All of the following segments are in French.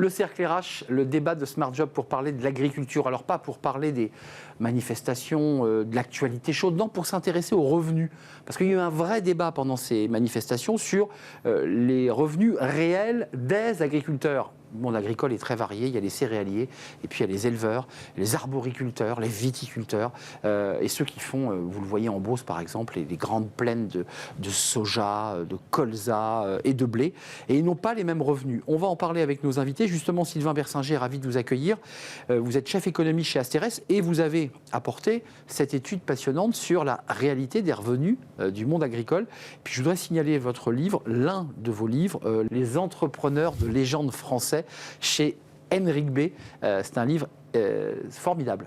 Le cercle RH, le débat de Smart Job pour parler de l'agriculture. Alors pas pour parler des manifestations, de l'actualité chaude, non, pour s'intéresser aux revenus. Parce qu'il y a eu un vrai débat pendant ces manifestations sur les revenus réels des agriculteurs. Le monde agricole est très varié, il y a les céréaliers, et puis il y a les éleveurs, les arboriculteurs, les viticulteurs, et ceux qui font, vous le voyez en Beauce par exemple, les grandes plaines de soja, de colza et de blé, et ils n'ont pas les mêmes revenus. On va en parler avec nos invités. Justement, Sylvain Bersinger, ravi de vous accueillir. Vous êtes chef économie chez Asterès, et vous avez apporté cette étude passionnante sur la réalité des revenus du monde agricole. Puis je voudrais signaler votre livre, l'un de vos livres, Les entrepreneurs de légende français, chez Henrik B. C'est un livre formidable.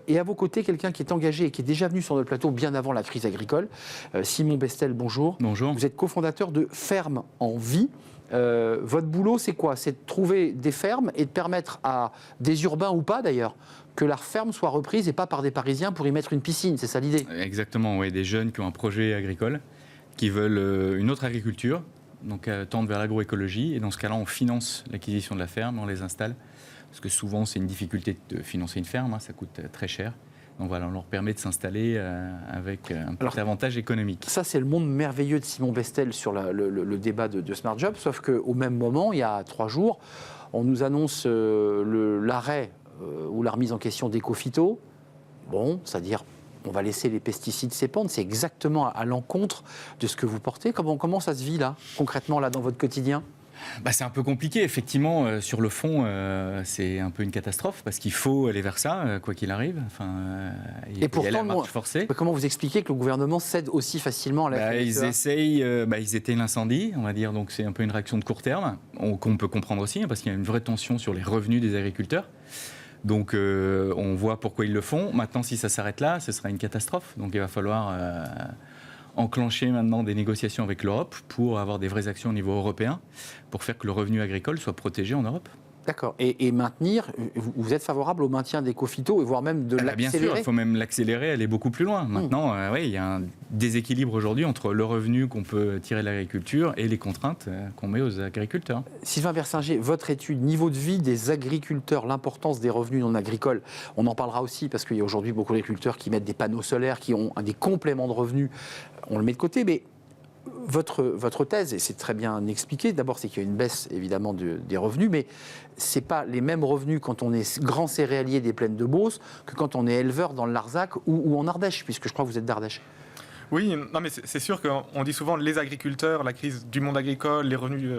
Et à vos côtés, quelqu'un qui est engagé et qui est déjà venu sur notre plateau bien avant la crise agricole. Simon Bestel, bonjour. Bonjour. Vous êtes cofondateur de Ferme en Vie. Votre boulot, c'est quoi? C'est de trouver des fermes et de permettre à des urbains ou pas d'ailleurs que leur ferme soit reprise et pas par des Parisiens pour y mettre une piscine. C'est ça l'idée? Exactement, oui. Des jeunes qui ont un projet agricole, qui veulent une autre agriculture, donc tendre vers l'agroécologie. Et dans ce cas-là, on finance l'acquisition de la ferme, on les installe. Parce que souvent, c'est une difficulté de financer une ferme, ça coûte très cher. Donc voilà, on leur permet de s'installer avec un petit avantage économique. Ça, c'est le monde merveilleux de Simon Bestel sur le débat de Smart Job, sauf qu'au même moment, il y a 3 jours, on nous annonce l'arrêt ou la remise en question d'Ecophyto. Bon, c'est-à-dire, on va laisser les pesticides s'épandre. C'est exactement à l'encontre de ce que vous portez. Comment ça se vit, là, concrètement, là, dans votre quotidien ? C'est un peu compliqué, effectivement. Sur le fond, c'est un peu une catastrophe parce qu'il faut aller vers ça, quoi qu'il arrive. Et pourtant, marche forcée. Comment vous expliquez que le gouvernement cède aussi facilement à la Ils essayent, ils éteignent l'incendie, on va dire. Donc c'est un peu une réaction de court terme, qu'on peut comprendre aussi, parce qu'il y a une vraie tension sur les revenus des agriculteurs. Donc on voit pourquoi ils le font. Maintenant, si ça s'arrête là, ce sera une catastrophe. Donc il va falloir enclencher maintenant des négociations avec l'Europe pour avoir des vraies actions au niveau européen, pour faire que le revenu agricole soit protégé en Europe. D'accord. Et maintenir, vous êtes favorable au maintien d'Ecophyto et voire même de l'accélérer? Bien sûr, il faut même l'accélérer, aller beaucoup plus loin. Maintenant, il y a un déséquilibre aujourd'hui entre le revenu qu'on peut tirer de l'agriculture et les contraintes qu'on met aux agriculteurs. Sylvain Bersinger, votre étude, niveau de vie des agriculteurs, l'importance des revenus non agricoles, on en parlera aussi parce qu'il y a aujourd'hui beaucoup d'agriculteurs qui mettent des panneaux solaires, qui ont des compléments de revenus, on le met de côté, mais votre thèse, et c'est très bien expliqué, d'abord c'est qu'il y a une baisse évidemment des revenus, mais ce n'est pas les mêmes revenus quand on est grand céréalier des plaines de Beauce que quand on est éleveur dans le Larzac ou en Ardèche, puisque je crois que vous êtes d'Ardèche. Oui, non, mais c'est sûr qu'on dit souvent les agriculteurs, la crise du monde agricole, les revenus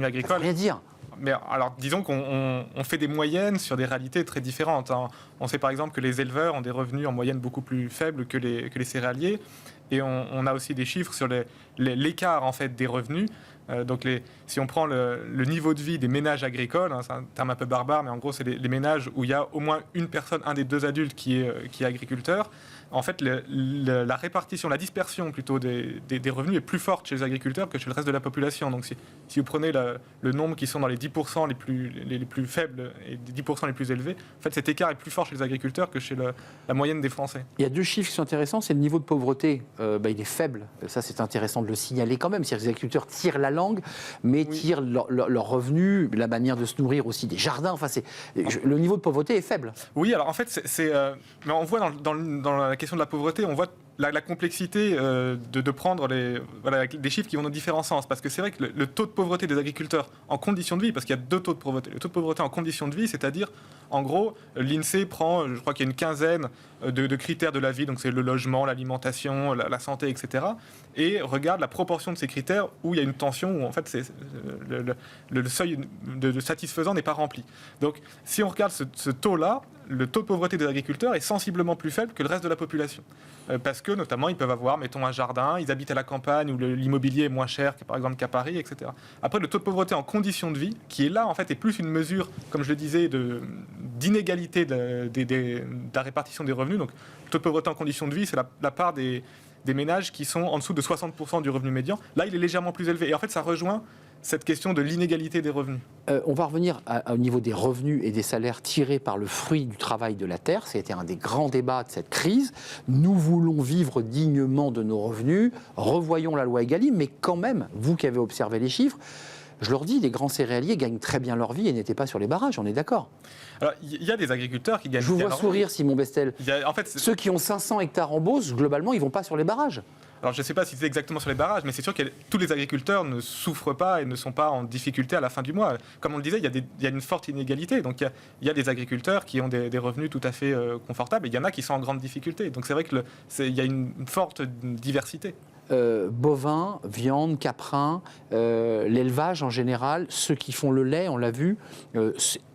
agricoles. Ça veut rien dire. Mais alors, disons qu'on fait des moyennes sur des réalités très différentes. On sait par exemple que les éleveurs ont des revenus en moyenne beaucoup plus faibles que les céréaliers. Et on a aussi des chiffres sur l'écart en fait, des revenus. Donc si on prend le niveau de vie des ménages agricoles, c'est un terme un peu barbare, mais en gros, c'est les ménages où il y a au moins une personne, un des 2 adultes qui est agriculteur. En fait, la répartition, la dispersion plutôt des revenus est plus forte chez les agriculteurs que chez le reste de la population. Donc si vous prenez le nombre qui sont dans les 10% les plus faibles et les 10% les plus élevés, en fait, cet écart est plus fort chez les agriculteurs que chez la moyenne des Français. Il y a 2 chiffres qui sont intéressants, c'est le niveau de pauvreté, il est faible. Ça, c'est intéressant de le signaler quand même. C'est-à-dire que les agriculteurs tirent la langue, mais tirent leurs revenus, la manière de se nourrir aussi des jardins. Le niveau de pauvreté est faible. Oui, alors en fait, mais on voit dans la question de la pauvreté, on voit la complexité de prendre des chiffres qui vont dans différents sens. Parce que c'est vrai que le taux de pauvreté des agriculteurs en conditions de vie, parce qu'il y a 2 taux de pauvreté. Le taux de pauvreté en conditions de vie, c'est-à-dire, en gros, l'INSEE prend, je crois qu'il y a une quinzaine de critères de la vie, donc c'est le logement, l'alimentation, la santé, etc. Et regarde la proportion de ces critères où il y a une tension, où en fait le seuil de satisfaisant n'est pas rempli. Donc si on regarde ce taux-là, le taux de pauvreté des agriculteurs est sensiblement plus faible que le reste de la population. Parce que, notamment, ils peuvent avoir, mettons, un jardin, ils habitent à la campagne où l'immobilier est moins cher, par exemple, qu'à Paris, etc. Après, le taux de pauvreté en conditions de vie, qui est là, en fait, est plus une mesure, comme je le disais, d'inégalité de la répartition des revenus. Donc, le taux de pauvreté en conditions de vie, c'est la part des ménages qui sont en dessous de 60% du revenu médian. Là, il est légèrement plus élevé. Et en fait, ça rejoint cette question de l'inégalité des revenus. On va revenir au niveau des revenus et des salaires tirés par le fruit du travail de la terre. C'était un des grands débats de cette crise. Nous voulons vivre dignement de nos revenus. Revoyons la loi Egalim, mais quand même, vous qui avez observé les chiffres, je leur dis, les grands céréaliers gagnent très bien leur vie et n'étaient pas sur les barrages, on est d'accord. Alors, il y a des agriculteurs qui gagnent. Je vous vois sourire, Simon Bestel. En fait, ceux qui ont 500 hectares en Beauce, globalement, ils ne vont pas sur les barrages. Alors je ne sais pas si c'est exactement sur les barrages, mais c'est sûr que tous les agriculteurs ne souffrent pas et ne sont pas en difficulté à la fin du mois. Comme on le disait, il y a une forte inégalité. Donc il y a des agriculteurs qui ont des revenus tout à fait confortables et il y en a qui sont en grande difficulté. Donc c'est vrai qu'il y a une forte diversité. Bovins, viande, caprin, l'élevage en général, ceux qui font le lait, on l'a vu,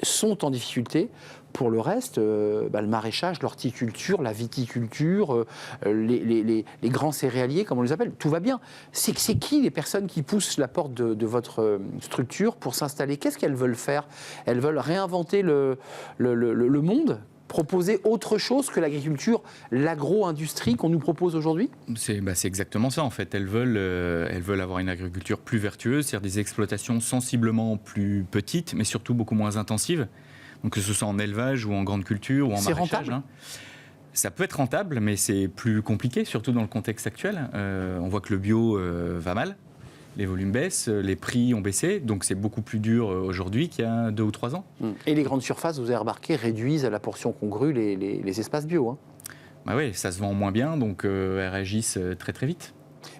sont en difficulté. Pour le reste, le maraîchage, l'horticulture, la viticulture, les grands céréaliers, comme on les appelle, tout va bien. C'est qui les personnes qui poussent la porte de votre structure pour s'installer? Qu'est-ce qu'elles veulent faire? Elles veulent réinventer le monde, proposer autre chose que l'agriculture, l'agro-industrie qu'on nous propose aujourd'hui? C'est exactement ça en fait. Elles veulent avoir une agriculture plus vertueuse, c'est-à-dire des exploitations sensiblement plus petites, mais surtout beaucoup moins intensives. Donc que ce soit en élevage ou en grande culture ou en maraîchage. C'est rentable ? Ça peut être rentable, mais c'est plus compliqué, surtout dans le contexte actuel. On voit que le bio va mal, les volumes baissent, les prix ont baissé, donc c'est beaucoup plus dur aujourd'hui qu'il y a 2 ou 3 ans. Et les grandes surfaces, vous avez remarqué, réduisent à la portion congrue les espaces bio. Hein. Bah oui, ça se vend moins bien, donc elles réagissent très très vite.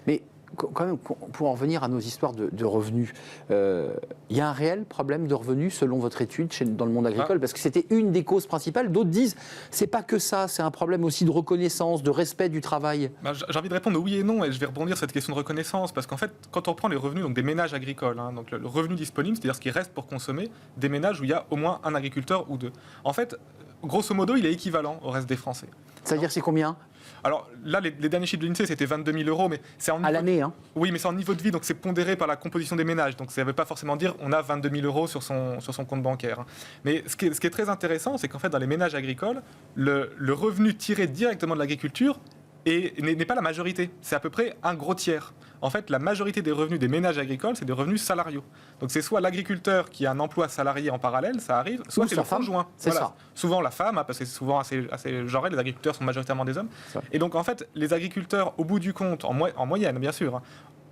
Mais quand même, pour en revenir à nos histoires de revenus, il y a un réel problème de revenus selon votre étude dans le monde agricole, parce que c'était une des causes principales. D'autres disent c'est pas que ça, c'est un problème aussi de reconnaissance, de respect du travail. J'ai envie de répondre oui et non, et je vais rebondir sur cette question de reconnaissance, parce qu'en fait, quand on prend les revenus donc des ménages agricoles, donc le revenu disponible, c'est-à-dire ce qui reste pour consommer, des ménages où il y a au moins un agriculteur ou deux. En fait, grosso modo, il est équivalent au reste des Français. C'est-à-dire c'est combien ? Alors là, les derniers chiffres de l'INSEE, c'était 22 000 euros, mais c'est en niveau... À l'année, hein. Oui, mais c'est en niveau de vie, donc c'est pondéré par la composition des ménages. Donc ça ne veut pas forcément dire on a 22 000 euros sur son compte bancaire. Mais ce qui est très intéressant, c'est qu'en fait, dans les ménages agricoles, le revenu tiré directement de l'agriculture n'est pas la majorité. C'est à peu près un gros tiers. En fait, la majorité des revenus des ménages agricoles, c'est des revenus salariaux. Donc c'est soit l'agriculteur qui a un emploi salarié en parallèle, ça arrive, soit c'est le conjoint. C'est ça. Souvent la femme, parce que c'est souvent assez genré, les agriculteurs sont majoritairement des hommes. Et donc en fait, les agriculteurs, au bout du compte, en moyenne bien sûr,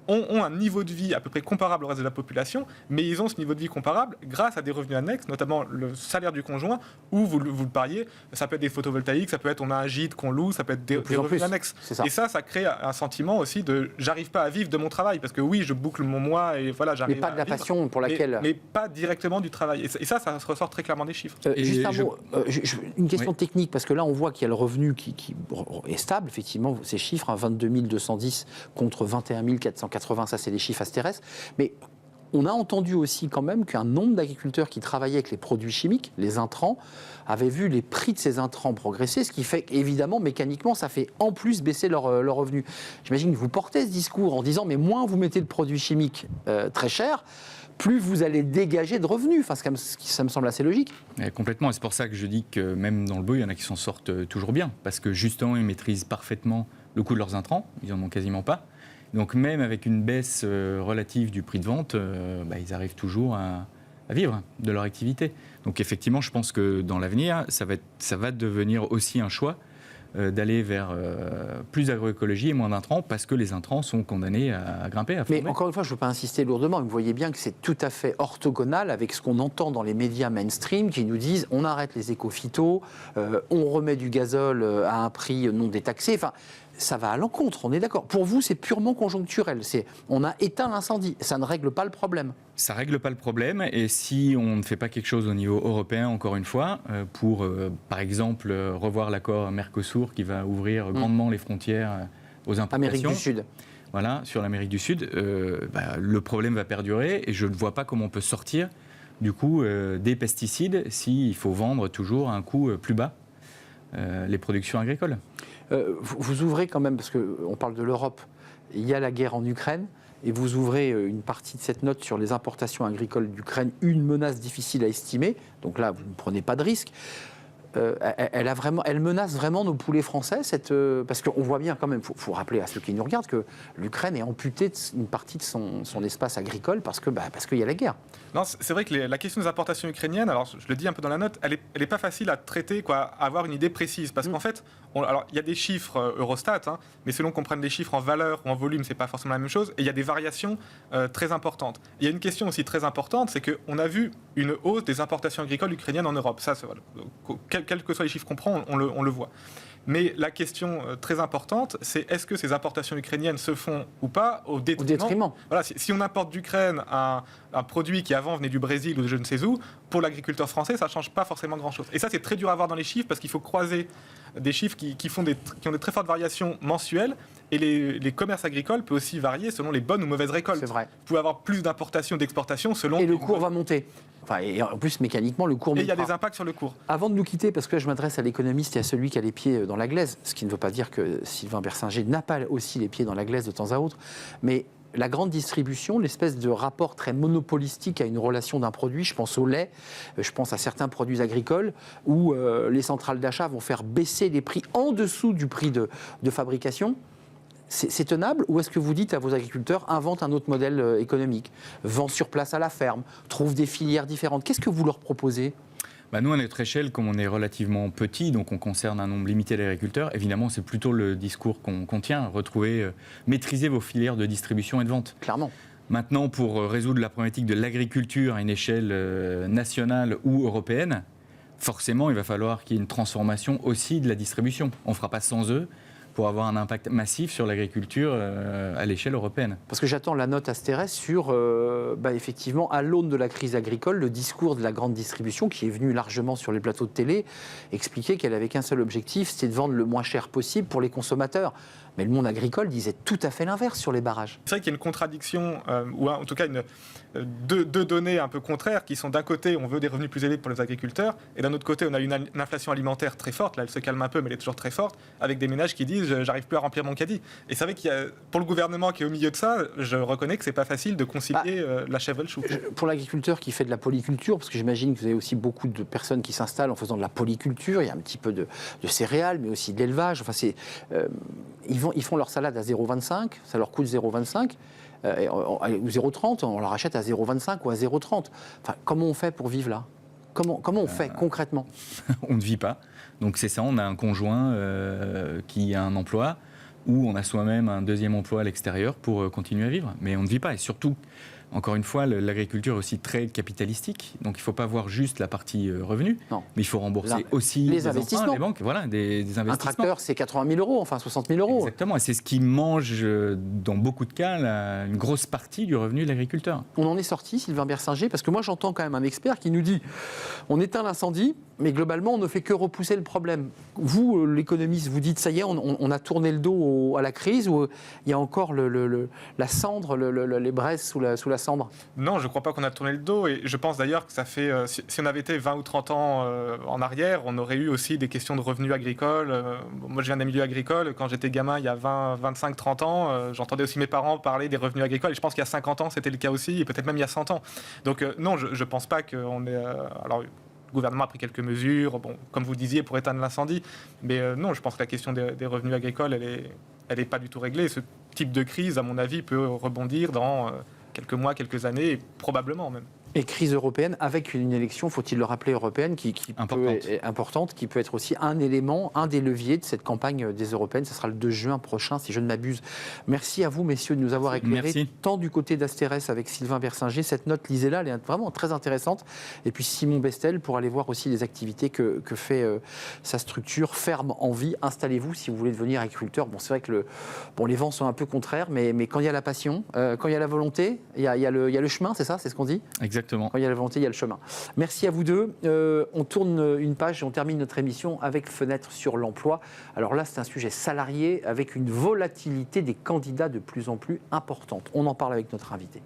ont un niveau de vie à peu près comparable au reste de la population, mais ils ont ce niveau de vie comparable grâce à des revenus annexes, notamment le salaire du conjoint, où vous le pariez, ça peut être des photovoltaïques, ça peut être on a un gîte qu'on loue, ça peut être des revenus annexes. Ça. Et ça crée un sentiment aussi de j'arrive pas à vivre de mon travail, parce que oui, je boucle mon mois et voilà, j'arrive. Mais pas de la passion pour laquelle. Mais pas directement du travail. Et ça se ressort très clairement des chiffres. Juste un mot, une question technique, parce que là on voit qu'il y a le revenu qui est stable, effectivement, ces chiffres, 22 210 contre 21 480, ça c'est les chiffres Asterès, mais on a entendu aussi quand même qu'un nombre d'agriculteurs qui travaillaient avec les produits chimiques, les intrants, avaient vu les prix de ces intrants progresser, ce qui fait qu'évidemment, mécaniquement, ça fait en plus baisser leurs revenus. J'imagine que vous portez ce discours en disant, mais moins vous mettez de produits chimiques très chers, plus vous allez dégager de revenus. Enfin, ça me semble assez logique. Complètement, et c'est pour ça que je dis que même dans le bio, il y en a qui s'en sortent toujours bien, parce que justement, ils maîtrisent parfaitement le coût de leurs intrants, ils n'en ont quasiment pas. Donc même avec une baisse relative du prix de vente, ils arrivent toujours à vivre de leur activité. Donc effectivement, je pense que dans l'avenir, ça va devenir aussi un choix d'aller vers plus d'agroécologie et moins d'intrants, parce que les intrants sont condamnés à grimper, à former. Mais encore une fois, je ne veux pas insister lourdement, mais vous voyez bien que c'est tout à fait orthogonal avec ce qu'on entend dans les médias mainstream qui nous disent on arrête les éco-phytos, on remet du gazole à un prix non détaxé. Enfin, ça va à l'encontre, on est d'accord. Pour vous, c'est purement conjoncturel. On a éteint l'incendie. Ça ne règle pas le problème. Ça ne règle pas le problème. Et si on ne fait pas quelque chose au niveau européen, encore une fois, pour, par exemple, revoir l'accord Mercosur qui va ouvrir grandement les frontières aux importations. Amérique du Sud. Voilà, sur l'Amérique du Sud, le problème va perdurer et je ne vois pas comment on peut sortir, du coup, des pesticides s'il faut vendre toujours à un coût plus bas les productions agricoles. Vous ouvrez quand même, parce qu'on parle de l'Europe, il y a la guerre en Ukraine, et vous ouvrez une partie de cette note sur les importations agricoles d'Ukraine, une menace difficile à estimer, donc là, vous ne prenez pas de risque. elle menace vraiment nos poulets français, parce qu'on voit bien quand même, il faut rappeler à ceux qui nous regardent que l'Ukraine est amputée d'une partie de son espace agricole parce qu'il y a la guerre. Non, c'est vrai que la question des importations ukrainiennes, alors je le dis un peu dans la note, elle est pas facile à traiter, à avoir une idée précise. Parce qu'en fait, alors il y a des chiffres Eurostat, mais selon qu'on prenne des chiffres en valeur ou en volume, c'est pas forcément la même chose. Et il y a des variations très importantes. Il y a une question aussi très importante, c'est qu'on a vu une hausse des importations agricoles ukrainiennes en Europe. Ça, voilà. Quels que soient les chiffres qu'on prend, on le voit. Mais la question très importante, c'est est-ce que ces importations ukrainiennes se font ou pas au détriment. Voilà, si on importe d'Ukraine un produit qui avant venait du Brésil ou de je ne sais où, pour l'agriculteur français, ça ne change pas forcément grand-chose. Et ça, c'est très dur à voir dans les chiffres parce qu'il faut croiser des chiffres qui ont des très fortes variations mensuelles. Et les commerces agricoles peuvent aussi varier selon les bonnes ou mauvaises récoltes. C'est vrai. Vous pouvez avoir plus d'importations ou d'exportations selon... Et le cours va monter. Et en plus, mécaniquement, le cours montera. Et il y a des impacts sur le cours. Avant de nous quitter, parce que là, je m'adresse à l'économiste et à celui qui a les pieds dans la glaise, ce qui ne veut pas dire que Sylvain Bersinger n'a pas aussi les pieds dans la glaise de temps à autre, mais la grande distribution, l'espèce de rapport très monopolistique à une relation d'un produit, je pense au lait, je pense à certains produits agricoles, où les centrales d'achat vont faire baisser les prix en dessous du prix de fabrication. C'est tenable, ou est-ce que vous dites à vos agriculteurs, invente un autre modèle économique, vend sur place à la ferme, trouve des filières différentes? Qu'est-ce que vous leur proposez? Nous, à notre échelle, comme on est relativement petit, donc on concerne un nombre limité d'agriculteurs, évidemment, c'est plutôt le discours qu'on tient, maîtriser vos filières de distribution et de vente. Clairement. Maintenant, pour résoudre la problématique de l'agriculture à une échelle nationale ou européenne, forcément, il va falloir qu'il y ait une transformation aussi de la distribution. On ne fera pas sans eux pour avoir un impact massif sur l'agriculture à l'échelle européenne. Parce que j'attends la note Asterès sur, effectivement, à l'aune de la crise agricole, le discours de la grande distribution, qui est venu largement sur les plateaux de télé, expliquer qu'elle n'avait qu'un seul objectif, c'était de vendre le moins cher possible pour les consommateurs. Mais le monde agricole disait tout à fait l'inverse sur les barrages. C'est vrai qu'il y a une contradiction, ou en tout cas deux données un peu contraires, qui sont d'un côté, on veut des revenus plus élevés pour les agriculteurs, et d'un autre côté, on a une inflation alimentaire très forte, là elle se calme un peu, mais elle est toujours très forte, avec des ménages qui disent « j'arrive plus à remplir mon caddie ». Et c'est vrai qu'il y a, pour le gouvernement qui est au milieu de ça, je reconnais que c'est pas facile de concilier la chèvre et le chou. Pour l'agriculteur qui fait de la polyculture, parce que j'imagine que vous avez aussi beaucoup de personnes qui s'installent en faisant de la polyculture, il y a un petit peu de céréales, mais aussi de l'élevage, enfin ils font leur salade à 0,25, ça leur coûte 0,25, ou 0,30, on leur achète à 0,25 ou à 0,30. Enfin, comment on fait pour vivre là? Comment on fait concrètement? On ne vit pas. Donc c'est ça, on a un conjoint qui a un emploi, ou on a soi-même un deuxième emploi à l'extérieur pour continuer à vivre. Mais on ne vit pas. Et surtout, encore une fois, l'agriculture est aussi très capitalistique. Donc il ne faut pas voir juste la partie revenu, mais il faut rembourser aussi les investissements. Emprunts, les banques, voilà, des investissements. Un tracteur, c'est 80 000 euros, enfin 60 000 euros. Exactement, et c'est ce qui mange, dans beaucoup de cas, une grosse partie du revenu de l'agriculteur. On en est sorti, Sylvain Bersinger, parce que moi j'entends quand même un expert qui nous dit on éteint l'incendie, mais globalement on ne fait que repousser le problème. Vous, l'économiste, vous dites ça y est, on a tourné le dos à la crise, ou il y a encore la cendre, les braises sous la cendre? Non, je ne crois pas qu'on a tourné le dos, et je pense d'ailleurs que ça fait, si on avait été 20 ou 30 ans en arrière, on aurait eu aussi des questions de revenus agricoles. Moi je viens d'un milieu agricole, quand j'étais gamin il y a 20, 25, 30 ans, j'entendais aussi mes parents parler des revenus agricoles, et je pense qu'il y a 50 ans c'était le cas aussi, et peut-être même il y a 100 ans. Donc non, je ne pense pas qu'on est... alors, le gouvernement a pris quelques mesures, bon, comme vous disiez, pour éteindre l'incendie. Mais non, je pense que la question des revenus agricoles, elle est pas du tout réglée. Ce type de crise, à mon avis, peut rebondir dans quelques mois, quelques années, et probablement même. Et crise européenne avec une élection, faut-il le rappeler, européenne, qui est importante, qui peut être aussi un élément, un des leviers de cette campagne des européennes. Ce sera le 2 juin prochain, si je ne m'abuse. Merci à vous, messieurs, de nous avoir éclairés, tant du côté d'Asterès avec Sylvain Bersinger. Cette note, lisez-la, elle est vraiment très intéressante. Et puis Simon Bestel, pour aller voir aussi les activités que fait sa structure Ferme en Vie. Installez-vous si vous voulez devenir agriculteur. Bon, c'est vrai que les vents sont un peu contraires, mais quand il y a la passion, quand il y a la volonté, il y a le chemin, c'est ça, c'est ce qu'on dit ? Exactement. Quand il y a la volonté, il y a le chemin. Merci à vous deux. On tourne une page et on termine notre émission avec Fenêtre sur l'emploi. Alors là, c'est un sujet salarié avec une volatilité des candidats de plus en plus importante. On en parle avec notre invité.